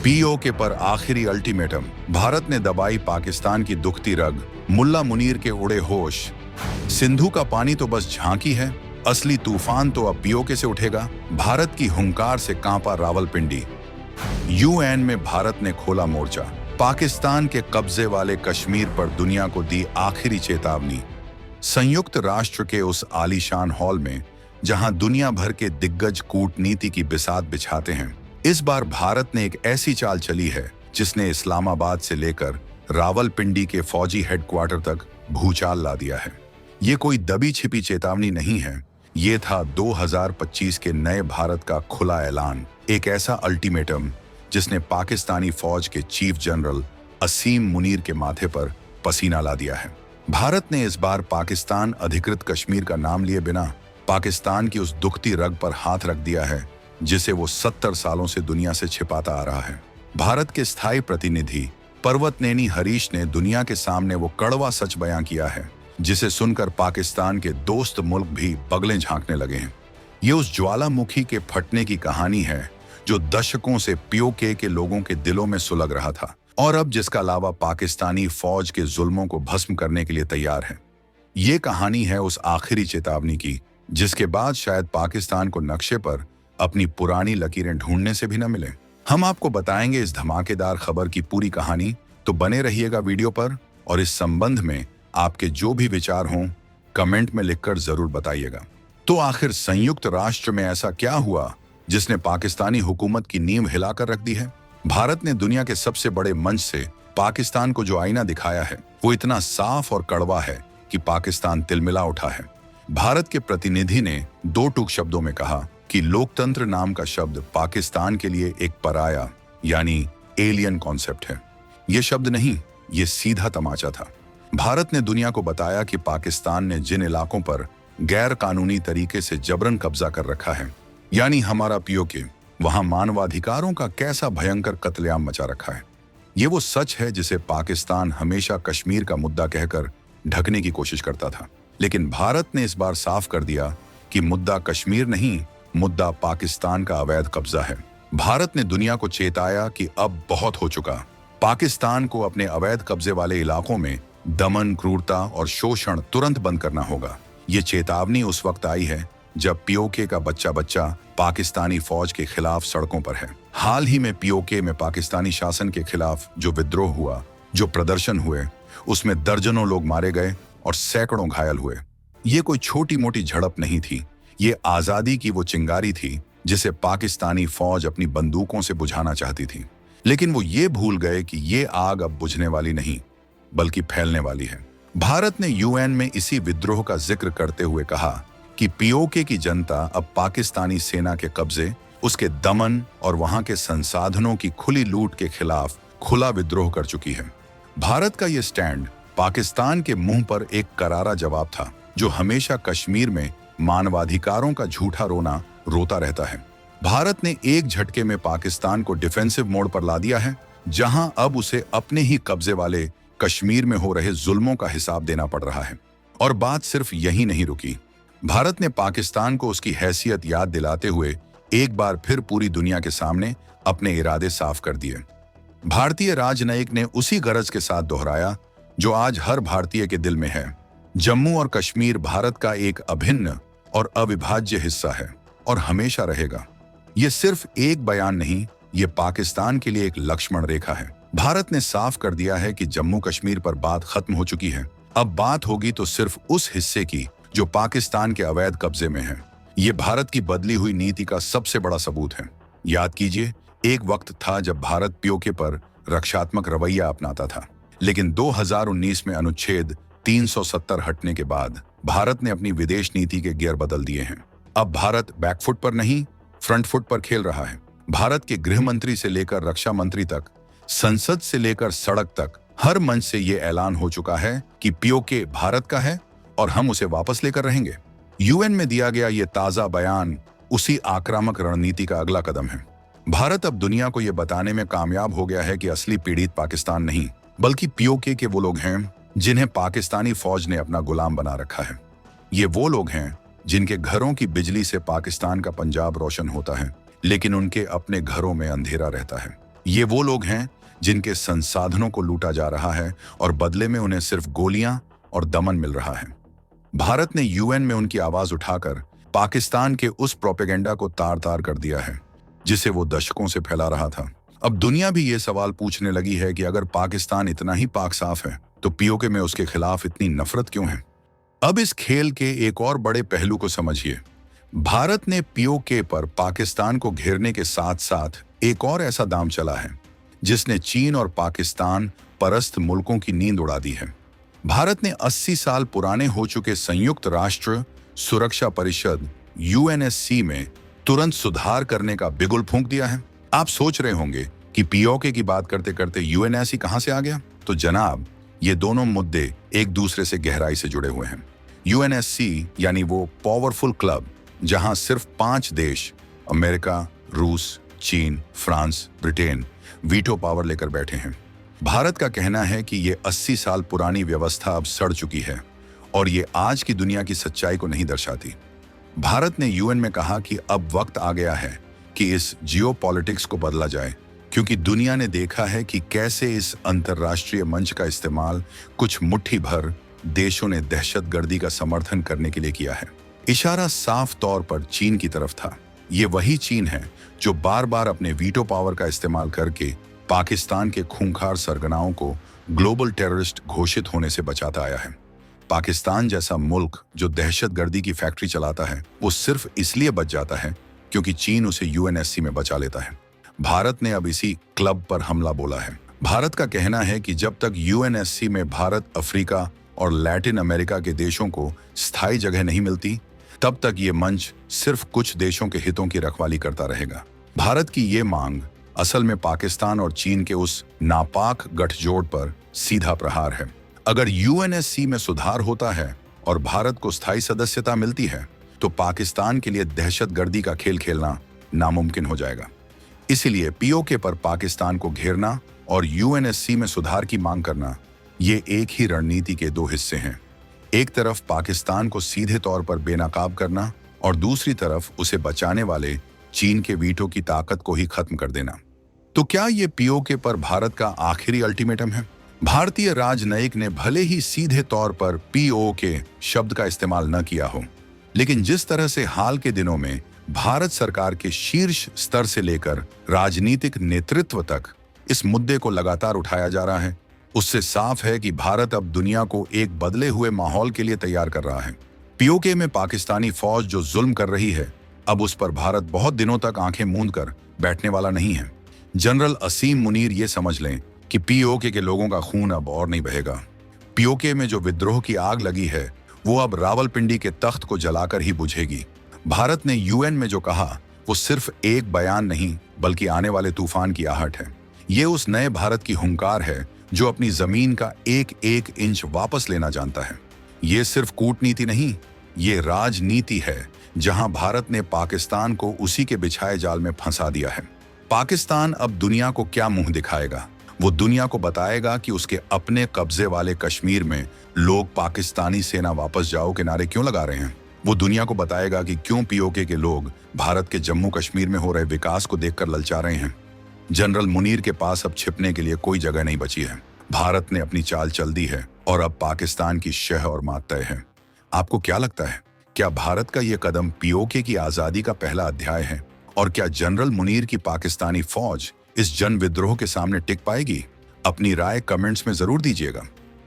PoK पर आखिरी ultimatum. Bharat ने दबाई पाकिस्तान की दुखती रग, मुल्ला मुनीर के उड़े होश। सिंधु का पानी तो बस झांकी है, असली तूफान तो अब पीओके से उठेगा। भारत की हुंकार से कांपा रावलपिंडी। यूएन में भारत ने खोला मोर्चा, पाकिस्तान के कब्जे वाले कश्मीर पर दुनिया को दी आखिरी चेतावनी। संयुक्त राष्ट्र के उस आलीशान हॉल में जहां दुनिया भर के दिग्गज कूटनीति की बिसात बिछाते हैं, इस बार भारत ने एक ऐसी चाल चली है जिसने इस्लामाबाद से लेकर रावलपिंडी के फौजी हेडक्वार्टर तक भूचाल ला दिया है। ये कोई दबी छिपी चेतावनी नहीं है, ये था 2025 के नए भारत का खुला ऐलान, एक ऐसा अल्टीमेटम जिसने पाकिस्तानी फौज के चीफ जनरल असीम मुनीर के माथे पर पसीना ला दिया है। भारत ने इस बार पाकिस्तान अधिकृत कश्मीर का नाम लिए बिना पाकिस्तान की उस दुखती रग पर हाथ रख दिया है जिसे वो 70 सालों से दुनिया से छिपाता आ रहा है। भारत के स्थायी प्रतिनिधि पर्वतनेनी हरीश ने दुनिया के सामने वो कड़वा सच बयां किया है जिसे सुनकर पाकिस्तान के दोस्त मुल्क भी बगलें झांकने लगे हैं। ये उस ज्वालामुखी के फटने की कहानी है जो दशकों से पीओके के लोगों के दिलों में सुलग रहा था और अब जिसका लावा पाकिस्तानी फौज के जुल्मों को भस्म करने के लिए तैयार है। ये कहानी है उस आखिरी चेतावनी की जिसके बाद शायद पाकिस्तान को नक्शे पर अपनी पुरानी लकीरें ढूंढने से भी न मिले। हम आपको बताएंगे इस धमाकेदार खबर की पूरी कहानी, तो बने रहिएगा वीडियो पर और इस संबंध में आपके जो भी विचार हों कमेंट में लिखकर जरूर बताइएगा। तो आखिर संयुक्त राष्ट्र में ऐसा क्या हुआ जिसने पाकिस्तानी हुकूमत की नींव हिलाकर रख दी है? भारत ने दुनिया के सबसे बड़े मंच से पाकिस्तान को जो आईना दिखाया है वो इतना साफ और कड़वा है कि पाकिस्तान तिलमिला उठा है। भारत के प्रतिनिधि ने 2 टूक शब्दों में कहा कि लोकतंत्र नाम का शब्द पाकिस्तान के लिए एक पराया यानी एलियन कॉन्सेप्ट है। ये शब्द नहीं, ये सीधा तमाचा था। भारत ने दुनिया को बताया कि पाकिस्तान ने जिन इलाकों पर गैर कानूनी तरीके से जबरन कब्जा कर रखा है, यानी हमारा पीओके, वहां मानवाधिकारों का कैसा भयंकर कत्लेआम मचा रखा है। ये वो सच है जिसे पाकिस्तान हमेशा कश्मीर का मुद्दा कहकर ढकने की कोशिश करता था, लेकिन भारत ने इस बार साफ कर दिया कि मुद्दा कश्मीर नहीं, मुद्दा पाकिस्तान का अवैध कब्जा है। भारत ने दुनिया को चेताया कि अब बहुत हो चुका, पाकिस्तान को अपने अवैध कब्जे वाले इलाकों में दमन, क्रूरता और शोषण तुरंत बंद करना होगा। ये चेतावनी उस वक्त आई है जब पीओके का बच्चा बच्चा पाकिस्तानी फौज के खिलाफ सड़कों पर है। हाल ही में पीओके में पाकिस्तानी शासन के खिलाफ जो विद्रोह हुआ, जो प्रदर्शन हुए, उसमें दर्जनों लोग मारे गए और सैकड़ों घायल हुए। ये कोई छोटी मोटी झड़प नहीं थी, ये आजादी की वो चिंगारी थी जिसे पाकिस्तानी फौज अपनी बंदूकों से बुझाना चाहती थी। लेकिन वो ये भूल गए कि ये आग अब बुझने वाली नहीं बल्कि फैलने वाली है। भारत ने यूएन में इसी विद्रोह का जिक्र करते हुए कहा कि पीओके की जनता अब पाकिस्तानी सेना के कब्जे, उसके दमन और वहां के संसाधनों की खुली लूट के खिलाफ खुला विद्रोह कर चुकी है। भारत का ये स्टैंड पाकिस्तान के मुंह पर एक करारा जवाब था जो हमेशा कश्मीर में मानवाधिकारों का झूठा रोना रोता रहता है। भारत ने एक झटके में पाकिस्तान को डिफेंसिव मोड पर ला दिया है, जहां अब उसे अपने ही कब्जे वाले कश्मीर में हो रहे जुल्मों का हिसाब देना पड़ रहा है। और बात सिर्फ यही नहीं रुकी, भारत ने पाकिस्तान को उसकी हैसियत याद दिलाते हुए एक बार फिर पूरी दुनिया के सामने अपने इरादे साफ कर दिए। भारतीय राजनयिक ने उसी गरज के साथ दोहराया जो आज हर भारतीय के दिल में है। जम्मू और कश्मीर भारत का एक अभिन्न और अविभाज्य हिस्सा है और हमेशा रहेगा। ये सिर्फ एक बयान नहीं, ये पाकिस्तान के लिए एक लक्ष्मण रेखा है। भारत ने साफ कर दिया है कि जम्मू कश्मीर पर बात खत्म हो चुकी है, अब बात होगी तो सिर्फ उस हिस्से की जो पाकिस्तान के अवैध कब्जे में है। ये भारत की बदली हुई नीति का सबसे बड़ा सबूत है। याद कीजिए, एक वक्त था जब भारत पीओके पर रक्षात्मक रवैया अपनाता था, लेकिन 2019 में अनुच्छेद 370 हटने के बाद भारत ने अपनी विदेश नीति के गियर बदल दिए हैं। अब भारत बैकफुट पर नहीं, फ्रंट फुट पर खेल रहा है। भारत के गृह मंत्री से लेकर रक्षा मंत्री तक, संसद से लेकर सड़क तक, हर मंच से ये ऐलान हो चुका है कि पीओके भारत का है और हम उसे वापस लेकर रहेंगे। यूएन में दिया गया ये ताजा बयान उसी आक्रामक रणनीति का अगला कदम है। भारत अब दुनिया को ये बताने में कामयाब हो गया है कि असली पीड़ित पाकिस्तान नहीं बल्कि पीओके के वो लोग हैं जिन्हें पाकिस्तानी फौज ने अपना गुलाम बना रखा है। ये वो लोग हैं जिनके घरों की बिजली से पाकिस्तान का पंजाब रोशन होता है, लेकिन उनके अपने घरों में अंधेरा रहता है। ये वो लोग हैं जिनके संसाधनों को लूटा जा रहा है और बदले में उन्हें सिर्फ गोलियां और दमन मिल रहा है। भारत ने यूएन में उनकी आवाज उठाकर पाकिस्तान के उस प्रोपेगेंडा को तार तार कर दिया है जिसे वो दशकों से फैला रहा था। अब दुनिया भी ये सवाल पूछने लगी है कि अगर पाकिस्तान इतना ही पाक साफ है तो पीओके में उसके खिलाफ इतनी नफरत क्यों है। अब इस खेल के एक और बड़े पहलू को समझिए। भारत ने पीओके पर पाकिस्तान को घेरने के साथ साथ एक और ऐसा दांव चला है जिसने चीन और पाकिस्तान परस्त मुल्कों की नींद उड़ा दी है। भारत ने 80 साल पुराने हो चुके संयुक्त राष्ट्र सुरक्षा परिषद यूएनएससी में तुरंत सुधार करने का बिगुल फूंक दिया है। आप सोच रहे होंगे कि पीओके की बात करते करते यूएनएससी कहां से आ गया? तो जनाब, ये दोनों मुद्दे एक दूसरे से गहराई से जुड़े हुए हैं। यूएनएससी यानी वो पावरफुल क्लब जहां सिर्फ 5 देश अमेरिका, रूस, चीन, फ्रांस, ब्रिटेन वीटो पावर लेकर बैठे हैं। भारत का कहना है कि ये 80 साल पुरानी व्यवस्था अब सड़ चुकी है और ये आज की दुनिया की सच्चाई को नहीं दर्शाती। भारत ने यूएन में कहा कि अब वक्त आ गया है कि इस जियोपॉलिटिक्स को बदला जाए, क्योंकि दुनिया ने देखा है कि कैसे इस अंतर्राष्ट्रीय मंच का इस्तेमाल कुछ मुट्ठी भर देशों ने दहशतगर्दी का समर्थन करने के लिए किया है। इशारा साफ तौर पर चीन की तरफ था। ये वही चीन है जो बार बार अपने वीटो पावर का इस्तेमाल करके पाकिस्तान के खूंखार सरगनाओं को ग्लोबल टेररिस्ट घोषित होने से बचाता आया है। पाकिस्तान जैसा मुल्क जो दहशतगर्दी की फैक्ट्री चलाता है, वो सिर्फ इसलिए बच जाता है क्योंकि चीन उसे यूएनएससी में बचा लेता है। भारत ने अब इसी क्लब पर हमला बोला है। भारत का कहना है कि जब तक यूएनएससी में भारत, अफ्रीका और लैटिन अमेरिका के देशों को स्थायी जगह नहीं मिलती, तब तक ये मंच सिर्फ कुछ देशों के हितों की रखवाली करता रहेगा। भारत की ये मांग असल में पाकिस्तान और चीन के उस नापाक गठजोड़ पर सीधा प्रहार है। अगर यूएनएससी में सुधार होता है और भारत को स्थायी सदस्यता मिलती है तो पाकिस्तान के लिए दहशतगर्दी का खेल खेलना नामुमकिन हो जाएगा। इसीलिए पीओके पर पाकिस्तान को घेरना और यूएनएससी में सुधार की मांग करना, ये एक ही रणनीति के 2 हिस्से हैं। एक तरफ पाकिस्तान को सीधे तौर पर बेनकाब करना और दूसरी तरफ उसे बचाने वाले चीन के वीटो की ताकत को ही खत्म कर देना। तो क्या ये पीओके पर भारत का आखिरी अल्टीमेटम है? भारतीय राजनयिक ने भले ही सीधे तौर पर पीओके शब्द का इस्तेमाल न किया हो, लेकिन जिस तरह से हाल के दिनों में भारत सरकार के शीर्ष स्तर से लेकर राजनीतिक नेतृत्व तक इस मुद्दे को लगातार उठाया जा रहा है, उससे साफ है कि भारत अब दुनिया को एक बदले हुए माहौल के लिए तैयार कर रहा है। पीओके में पाकिस्तानी फौज जो जुल्म कर रही है, अब उस पर भारत बहुत दिनों तक आंखें मूंद कर बैठने वाला नहीं है। जनरल असीम मुनीर ये समझ लें कि पीओके के लोगों का खून अब और नहीं बहेगा। पीओके में जो विद्रोह की आग लगी है वो अब रावलपिंडी के तख्त को जलाकर ही बुझेगी। भारत ने यूएन में जो कहा वो सिर्फ एक बयान नहीं बल्कि आने वाले तूफान की आहट है। ये उस नए भारत की हुंकार है जो अपनी जमीन का एक एक इंच वापस लेना जानता है। ये सिर्फ कूटनीति नहीं, ये राजनीति है जहां भारत ने पाकिस्तान को उसी के बिछाए जाल में फंसा दिया है। पाकिस्तान अब दुनिया को क्या मुंह दिखाएगा? वो दुनिया को बताएगा कि उसके अपने कब्जे वाले कश्मीर में लोग पाकिस्तानी सेना वापस जाओ के नारे क्यों लगा रहे हैं। वो दुनिया को बताएगा कि क्यों पीओके के लोग भारत के जम्मू कश्मीर में हो रहे विकास को देखकर ललचा रहे हैं। जनरल मुनीर के पास अब छिपने के लिए कोई जगह नहीं बची है। भारत ने अपनी चाल चल दी है और अब पाकिस्तान की शह और मात तय है। आपको क्या लगता है, क्या भारत का ये कदम पीओके की आजादी का पहला अध्याय है? और क्या जनरल मुनीर की पाकिस्तानी फौज इस जन विद्रोह के सामने टिक पाएगी? अपनी राय कमेंट्स में जरूर दीजिएगा।